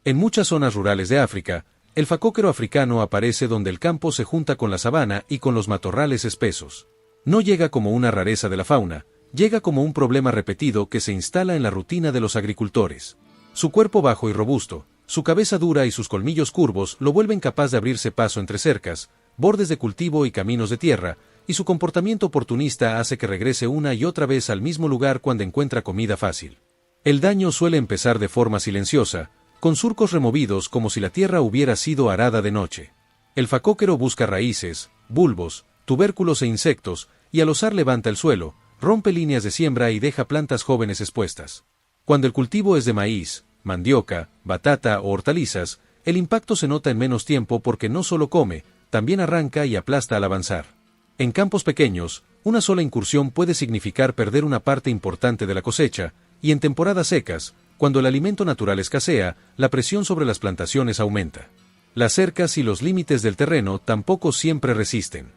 En muchas zonas rurales de África, el facóquero africano aparece donde el campo se junta con la sabana y con los matorrales espesos. No llega como una rareza de la fauna, llega como un problema repetido que se instala en la rutina de los agricultores. Su cuerpo bajo y robusto, su cabeza dura y sus colmillos curvos lo vuelven capaz de abrirse paso entre cercas, bordes de cultivo y caminos de tierra, y su comportamiento oportunista hace que regrese una y otra vez al mismo lugar cuando encuentra comida fácil. El daño suele empezar de forma silenciosa, con surcos removidos como si la tierra hubiera sido arada de noche. El facóquero busca raíces, bulbos, tubérculos e insectos, y al osar levanta el suelo, rompe líneas de siembra y deja plantas jóvenes expuestas. Cuando el cultivo es de maíz, mandioca, batata o hortalizas, el impacto se nota en menos tiempo porque no solo come, también arranca y aplasta al avanzar. En campos pequeños, una sola incursión puede significar perder una parte importante de la cosecha, y en temporadas secas, cuando el alimento natural escasea, la presión sobre las plantaciones aumenta. Las cercas y los límites del terreno tampoco siempre resisten.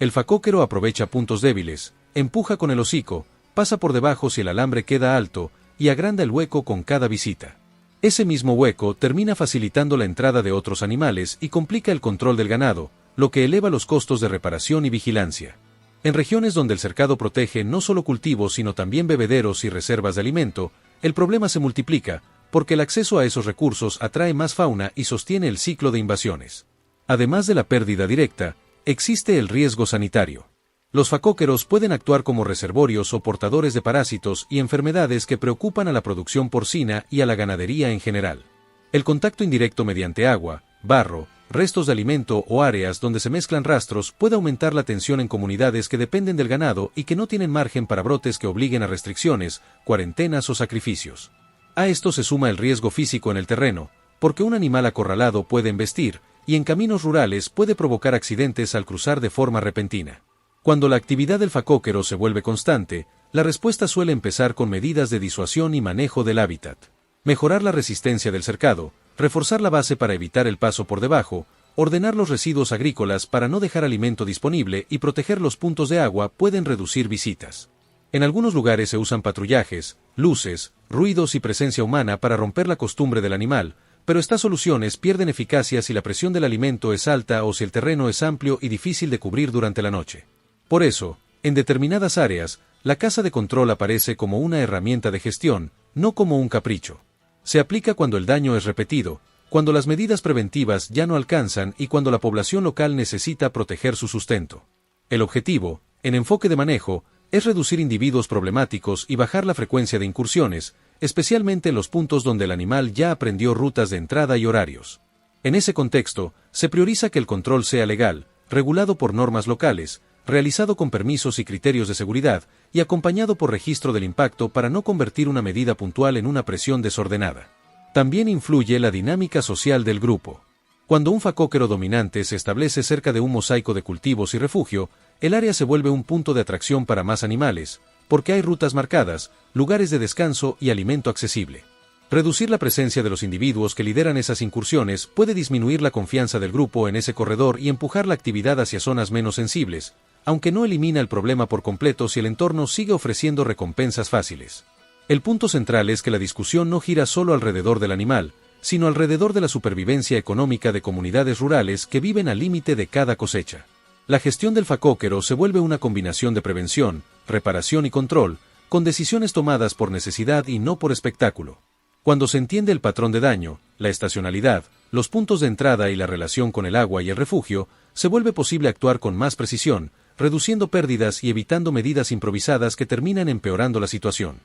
El facóquero aprovecha puntos débiles, empuja con el hocico, pasa por debajo si el alambre queda alto, y agranda el hueco con cada visita. Ese mismo hueco termina facilitando la entrada de otros animales y complica el control del ganado, lo que eleva los costos de reparación y vigilancia. En regiones donde el cercado protege no solo cultivos sino también bebederos y reservas de alimento, el problema se multiplica, porque el acceso a esos recursos atrae más fauna y sostiene el ciclo de invasiones. Además de la pérdida directa, existe el riesgo sanitario. Los facóqueros pueden actuar como reservorios o portadores de parásitos y enfermedades que preocupan a la producción porcina y a la ganadería en general. El contacto indirecto mediante agua, barro, restos de alimento o áreas donde se mezclan rastros puede aumentar la tensión en comunidades que dependen del ganado y que no tienen margen para brotes que obliguen a restricciones, cuarentenas o sacrificios. A esto se suma el riesgo físico en el terreno, porque un animal acorralado puede embestir, y en caminos rurales puede provocar accidentes al cruzar de forma repentina. Cuando la actividad del facóquero se vuelve constante, la respuesta suele empezar con medidas de disuasión y manejo del hábitat. Mejorar la resistencia del cercado, reforzar la base para evitar el paso por debajo, ordenar los residuos agrícolas para no dejar alimento disponible y proteger los puntos de agua pueden reducir visitas. En algunos lugares se usan patrullajes, luces, ruidos y presencia humana para romper la costumbre del animal, pero estas soluciones pierden eficacia si la presión del alimento es alta o si el terreno es amplio y difícil de cubrir durante la noche. Por eso, en determinadas áreas, la caza de control aparece como una herramienta de gestión, no como un capricho. Se aplica cuando el daño es repetido, cuando las medidas preventivas ya no alcanzan y cuando la población local necesita proteger su sustento. El objetivo, en enfoque de manejo, es reducir individuos problemáticos y bajar la frecuencia de incursiones, especialmente en los puntos donde el animal ya aprendió rutas de entrada y horarios. En ese contexto, se prioriza que el control sea legal, regulado por normas locales, realizado con permisos y criterios de seguridad, y acompañado por registro del impacto para no convertir una medida puntual en una presión desordenada. También influye la dinámica social del grupo. Cuando un facóquero dominante se establece cerca de un mosaico de cultivos y refugio, el área se vuelve un punto de atracción para más animales, porque hay rutas marcadas, lugares de descanso y alimento accesible. Reducir la presencia de los individuos que lideran esas incursiones puede disminuir la confianza del grupo en ese corredor y empujar la actividad hacia zonas menos sensibles, aunque no elimina el problema por completo si el entorno sigue ofreciendo recompensas fáciles. El punto central es que la discusión no gira solo alrededor del animal, sino alrededor de la supervivencia económica de comunidades rurales que viven al límite de cada cosecha. La gestión del facóquero se vuelve una combinación de prevención, reparación y control, con decisiones tomadas por necesidad y no por espectáculo. Cuando se entiende el patrón de daño, la estacionalidad, los puntos de entrada y la relación con el agua y el refugio, se vuelve posible actuar con más precisión, reduciendo pérdidas y evitando medidas improvisadas que terminan empeorando la situación.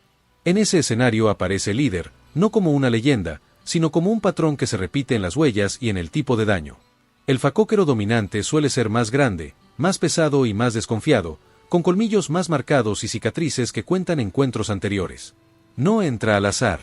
En ese escenario aparece el líder, no como una leyenda, sino como un patrón que se repite en las huellas y en el tipo de daño. El facóquero dominante suele ser más grande, más pesado y más desconfiado, con colmillos más marcados y cicatrices que cuentan encuentros anteriores. No entra al azar.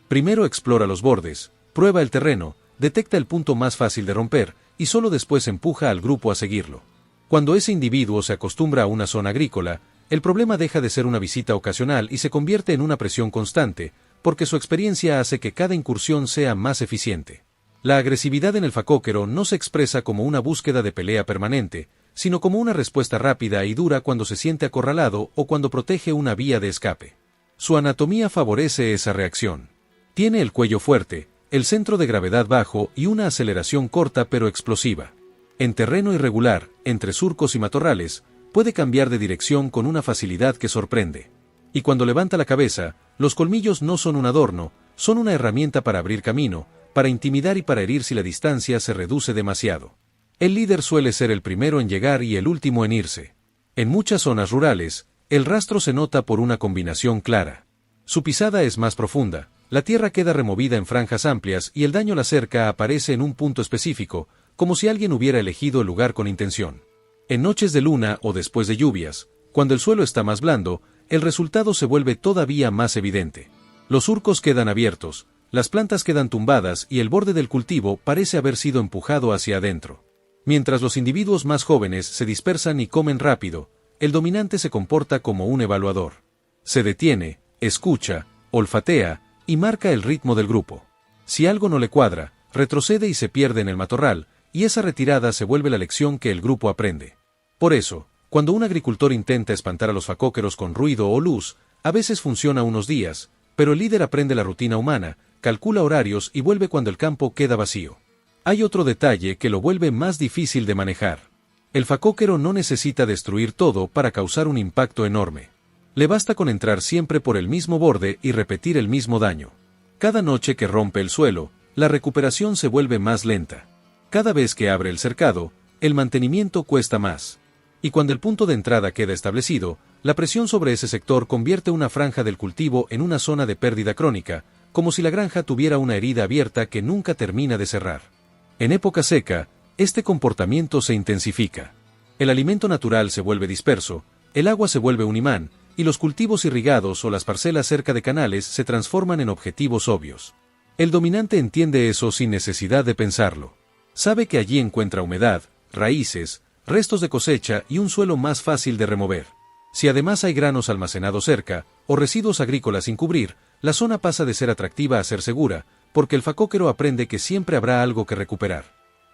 Primero explora los bordes, prueba el terreno, detecta el punto más fácil de romper, y solo después empuja al grupo a seguirlo. Cuando ese individuo se acostumbra a una zona agrícola, el problema deja de ser una visita ocasional y se convierte en una presión constante, porque su experiencia hace que cada incursión sea más eficiente. La agresividad en el facóquero no se expresa como una búsqueda de pelea permanente, sino como una respuesta rápida y dura cuando se siente acorralado o cuando protege una vía de escape. Su anatomía favorece esa reacción. Tiene el cuello fuerte, el centro de gravedad bajo y una aceleración corta pero explosiva. En terreno irregular, entre surcos y matorrales, puede cambiar de dirección con una facilidad que sorprende. Y cuando levanta la cabeza, los colmillos no son un adorno, son una herramienta para abrir camino, para intimidar y para herir si la distancia se reduce demasiado. El líder suele ser el primero en llegar y el último en irse. En muchas zonas rurales, el rastro se nota por una combinación clara. Su pisada es más profunda, la tierra queda removida en franjas amplias y el daño a la cerca aparece en un punto específico, como si alguien hubiera elegido el lugar con intención. En noches de luna o después de lluvias, cuando el suelo está más blando, el resultado se vuelve todavía más evidente. Los surcos quedan abiertos, las plantas quedan tumbadas y el borde del cultivo parece haber sido empujado hacia adentro. Mientras los individuos más jóvenes se dispersan y comen rápido, el dominante se comporta como un evaluador. Se detiene, escucha, olfatea y marca el ritmo del grupo. Si algo no le cuadra, retrocede y se pierde en el matorral, y esa retirada se vuelve la lección que el grupo aprende. Por eso, cuando un agricultor intenta espantar a los facóqueros con ruido o luz, a veces funciona unos días, pero el líder aprende la rutina humana, calcula horarios y vuelve cuando el campo queda vacío. Hay otro detalle que lo vuelve más difícil de manejar. El facóquero no necesita destruir todo para causar un impacto enorme. Le basta con entrar siempre por el mismo borde y repetir el mismo daño. Cada noche que rompe el suelo, la recuperación se vuelve más lenta. Cada vez que abre el cercado, el mantenimiento cuesta más. Y cuando el punto de entrada queda establecido, la presión sobre ese sector convierte una franja del cultivo en una zona de pérdida crónica, como si la granja tuviera una herida abierta que nunca termina de cerrar. En época seca, este comportamiento se intensifica. El alimento natural se vuelve disperso, el agua se vuelve un imán, y los cultivos irrigados o las parcelas cerca de canales se transforman en objetivos obvios. El dominante entiende eso sin necesidad de pensarlo. Sabe que allí encuentra humedad, raíces, restos de cosecha y un suelo más fácil de remover. Si además hay granos almacenados cerca, o residuos agrícolas sin cubrir, la zona pasa de ser atractiva a ser segura, porque el facóquero aprende que siempre habrá algo que recuperar.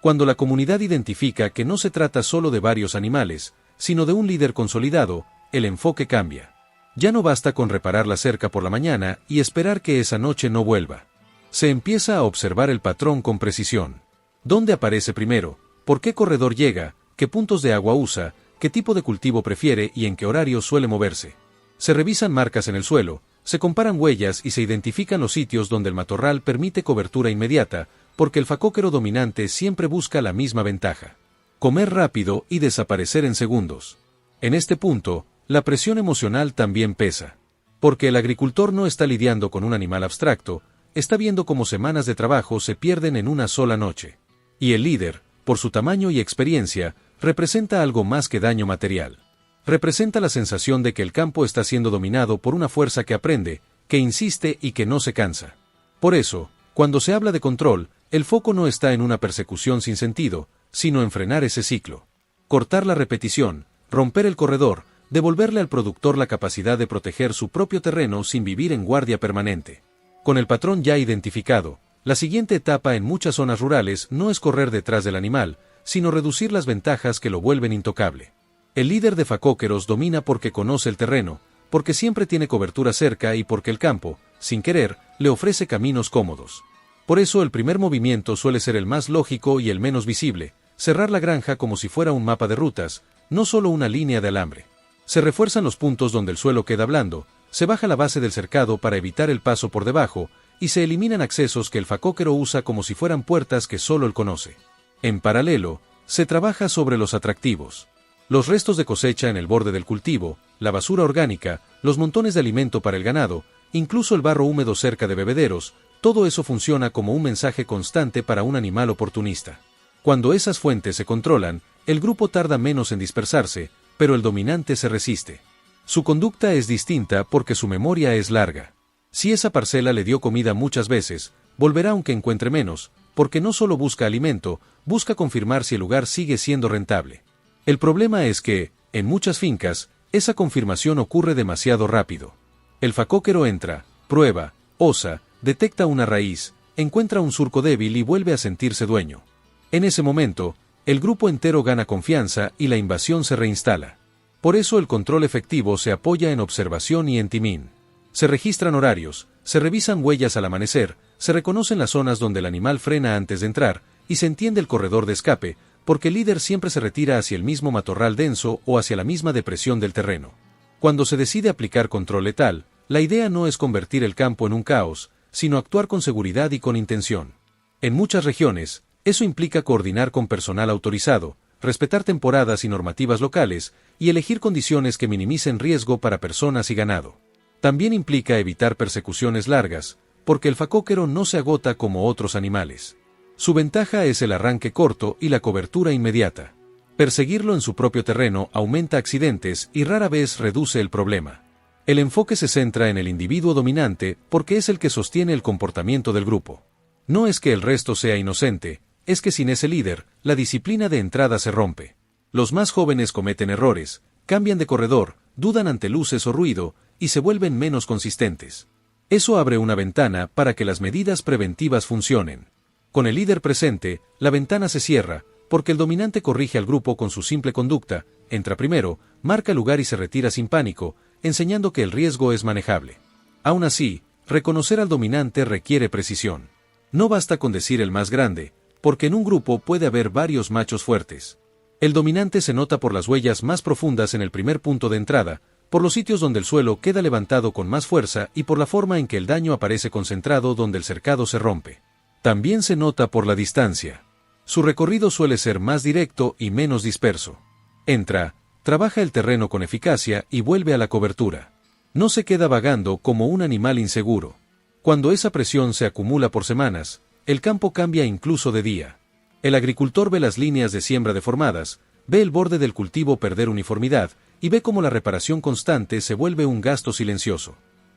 Cuando la comunidad identifica que no se trata solo de varios animales, sino de un líder consolidado, el enfoque cambia. Ya no basta con reparar la cerca por la mañana y esperar que esa noche no vuelva. Se empieza a observar el patrón con precisión. ¿Dónde aparece primero? ¿Por qué corredor llega? ¿Qué puntos de agua usa? ¿Qué tipo de cultivo prefiere y en qué horario suele moverse? Se revisan marcas en el suelo, se comparan huellas y se identifican los sitios donde el matorral permite cobertura inmediata, porque el facóquero dominante siempre busca la misma ventaja: comer rápido y desaparecer en segundos. En este punto, la presión emocional también pesa. Porque el agricultor no está lidiando con un animal abstracto, está viendo cómo semanas de trabajo se pierden en una sola noche. Y el líder, por su tamaño y experiencia, representa algo más que daño material. Representa la sensación de que el campo está siendo dominado por una fuerza que aprende, que insiste y que no se cansa. Por eso, cuando se habla de control, el foco no está en una persecución sin sentido, sino en frenar ese ciclo. Cortar la repetición, romper el corredor, devolverle al productor la capacidad de proteger su propio terreno sin vivir en guardia permanente. Con el patrón ya identificado, la siguiente etapa en muchas zonas rurales no es correr detrás del animal, sino reducir las ventajas que lo vuelven intocable. El líder de facóqueros domina porque conoce el terreno, porque siempre tiene cobertura cerca y porque el campo, sin querer, le ofrece caminos cómodos. Por eso el primer movimiento suele ser el más lógico y el menos visible: cerrar la granja como si fuera un mapa de rutas, no solo una línea de alambre. Se refuerzan los puntos donde el suelo queda blando, se baja la base del cercado para evitar el paso por debajo, y se eliminan accesos que el facóquero usa como si fueran puertas que solo él conoce. En paralelo, se trabaja sobre los atractivos. Los restos de cosecha en el borde del cultivo, la basura orgánica, los montones de alimento para el ganado, incluso el barro húmedo cerca de bebederos, todo eso funciona como un mensaje constante para un animal oportunista. Cuando esas fuentes se controlan, el grupo tarda menos en dispersarse, pero el dominante se resiste. Su conducta es distinta porque su memoria es larga. Si esa parcela le dio comida muchas veces, volverá aunque encuentre menos, porque no solo busca alimento, busca confirmar si el lugar sigue siendo rentable. El problema es que, en muchas fincas, esa confirmación ocurre demasiado rápido. El facóquero entra, prueba, osa, detecta una raíz, encuentra un surco débil y vuelve a sentirse dueño. En ese momento, el grupo entero gana confianza y la invasión se reinstala. Por eso el control efectivo se apoya en observación y en timín. Se registran horarios, se revisan huellas al amanecer, se reconocen las zonas donde el animal frena antes de entrar, y se entiende el corredor de escape, porque el líder siempre se retira hacia el mismo matorral denso o hacia la misma depresión del terreno. Cuando se decide aplicar control letal, la idea no es convertir el campo en un caos, sino actuar con seguridad y con intención. En muchas regiones, eso implica coordinar con personal autorizado, respetar temporadas y normativas locales, y elegir condiciones que minimicen riesgo para personas y ganado. También implica evitar persecuciones largas, porque el facóquero no se agota como otros animales. Su ventaja es el arranque corto y la cobertura inmediata. Perseguirlo en su propio terreno aumenta accidentes y rara vez reduce el problema. El enfoque se centra en el individuo dominante porque es el que sostiene el comportamiento del grupo. No es que el resto sea inocente, es que sin ese líder, la disciplina de entrada se rompe. Los más jóvenes cometen errores, cambian de corredor, dudan ante luces o ruido, y se vuelven menos consistentes. Eso abre una ventana para que las medidas preventivas funcionen. Con el líder presente, la ventana se cierra, porque el dominante corrige al grupo con su simple conducta, entra primero, marca el lugar y se retira sin pánico, enseñando que el riesgo es manejable. Aún así, reconocer al dominante requiere precisión. No basta con decir el más grande, porque en un grupo puede haber varios machos fuertes. El dominante se nota por las huellas más profundas en el primer punto de entrada, por los sitios donde el suelo queda levantado con más fuerza y por la forma en que el daño aparece concentrado donde el cercado se rompe. También se nota por la distancia. Su recorrido suele ser más directo y menos disperso. Entra, trabaja el terreno con eficacia y vuelve a la cobertura. No se queda vagando como un animal inseguro. Cuando esa presión se acumula por semanas, el campo cambia incluso de día. El agricultor ve las líneas de siembra deformadas, ve el borde del cultivo perder uniformidad, y ve cómo la reparación constante se vuelve un gasto silencioso.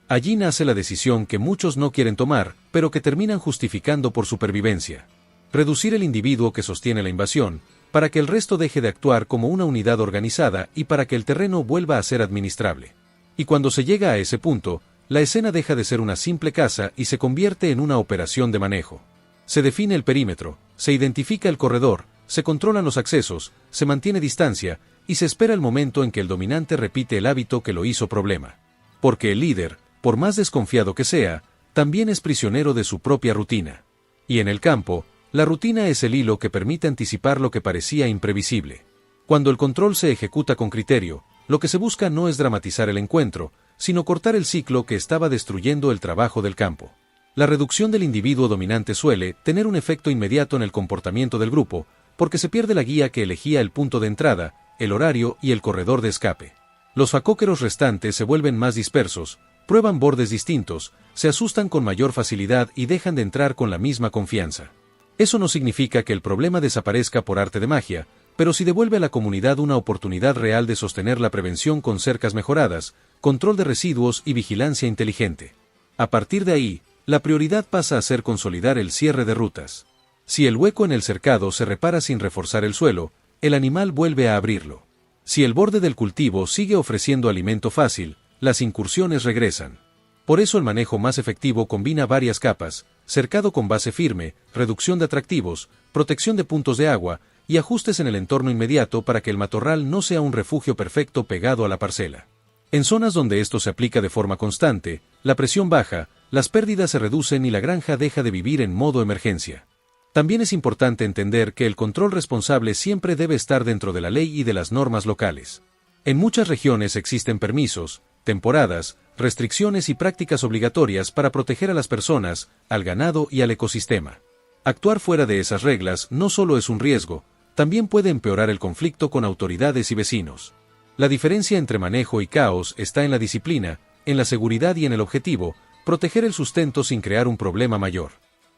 Allí nace la decisión que muchos no quieren tomar, pero que terminan justificando por supervivencia. Reducir el individuo que sostiene la invasión, para que el resto deje de actuar como una unidad organizada y para que el terreno vuelva a ser administrable. Y cuando se llega a ese punto, la escena deja de ser una simple caza y se convierte en una operación de manejo. Se define el perímetro, se identifica el corredor, se controlan los accesos, se mantiene distancia, y se espera el momento en que el dominante repite el hábito que lo hizo problema. Porque el líder, por más desconfiado que sea, también es prisionero de su propia rutina. Y en el campo, la rutina es el hilo que permite anticipar lo que parecía imprevisible. Cuando el control se ejecuta con criterio, lo que se busca no es dramatizar el encuentro, sino cortar el ciclo que estaba destruyendo el trabajo del campo. La reducción del individuo dominante suele tener un efecto inmediato en el comportamiento del grupo, porque se pierde la guía que elegía el punto de entrada, el horario y el corredor de escape. Los facóqueros restantes se vuelven más dispersos, prueban bordes distintos, se asustan con mayor facilidad y dejan de entrar con la misma confianza. Eso no significa que el problema desaparezca por arte de magia, pero sí devuelve a la comunidad una oportunidad real de sostener la prevención con cercas mejoradas, control de residuos y vigilancia inteligente. A partir de ahí, la prioridad pasa a ser consolidar el cierre de rutas. Si el hueco en el cercado se repara sin reforzar el suelo, el animal vuelve a abrirlo. Si el borde del cultivo sigue ofreciendo alimento fácil, las incursiones regresan. Por eso el manejo más efectivo combina varias capas, cercado con base firme, reducción de atractivos, protección de puntos de agua, y ajustes en el entorno inmediato para que el matorral no sea un refugio perfecto pegado a la parcela. En zonas donde esto se aplica de forma constante, la presión baja, las pérdidas se reducen y la granja deja de vivir en modo emergencia. También es importante entender que el control responsable siempre debe estar dentro de la ley y de las normas locales. En muchas regiones existen permisos, temporadas, restricciones y prácticas obligatorias para proteger a las personas, al ganado y al ecosistema. Actuar fuera de esas reglas no solo es un riesgo, también puede empeorar el conflicto con autoridades y vecinos. La diferencia entre manejo y caos está en la disciplina, en la seguridad y en el objetivo, proteger el sustento sin crear un problema mayor.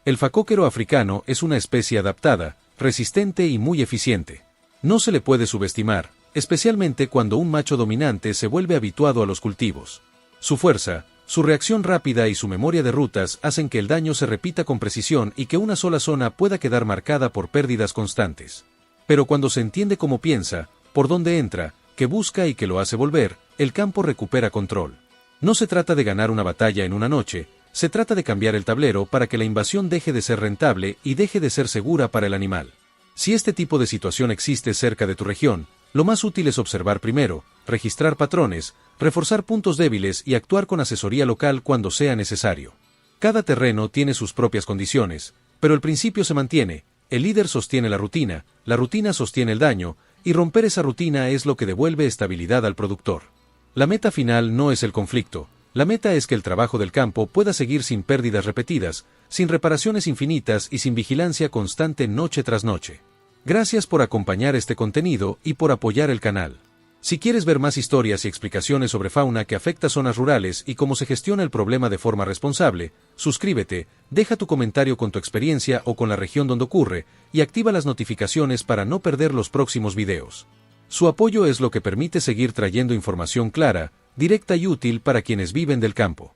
El facóquero africano es una especie adaptada, resistente y muy eficiente. No se le puede subestimar, especialmente cuando un macho dominante se vuelve habituado a los cultivos. Su fuerza, su reacción rápida y su memoria de rutas hacen que el daño se repita con precisión y que una sola zona pueda quedar marcada por pérdidas constantes. Pero cuando se entiende cómo piensa, por dónde entra, qué busca y qué lo hace volver, el campo recupera control. No se trata de ganar una batalla en una noche, se trata de cambiar el tablero para que la invasión deje de ser rentable y deje de ser segura para el animal. Si este tipo de situación existe cerca de tu región, Lo más útil es observar primero, registrar patrones, reforzar puntos débiles y actuar con asesoría local cuando sea necesario. Cada terreno tiene sus propias condiciones, pero el principio se mantiene: el líder sostiene la rutina sostiene el daño, y romper esa rutina es lo que devuelve estabilidad al productor. La meta final no es el conflicto, la meta es que el trabajo del campo pueda seguir sin pérdidas repetidas, sin reparaciones infinitas y sin vigilancia constante noche tras noche. Gracias por acompañar este contenido y por apoyar el canal. Si quieres ver más historias y explicaciones sobre fauna que afecta zonas rurales y cómo se gestiona el problema de forma responsable, suscríbete, deja tu comentario con tu experiencia o con la región donde ocurre, y activa las notificaciones para no perder los próximos videos. Su apoyo es lo que permite seguir trayendo información clara, directa y útil para quienes viven del campo.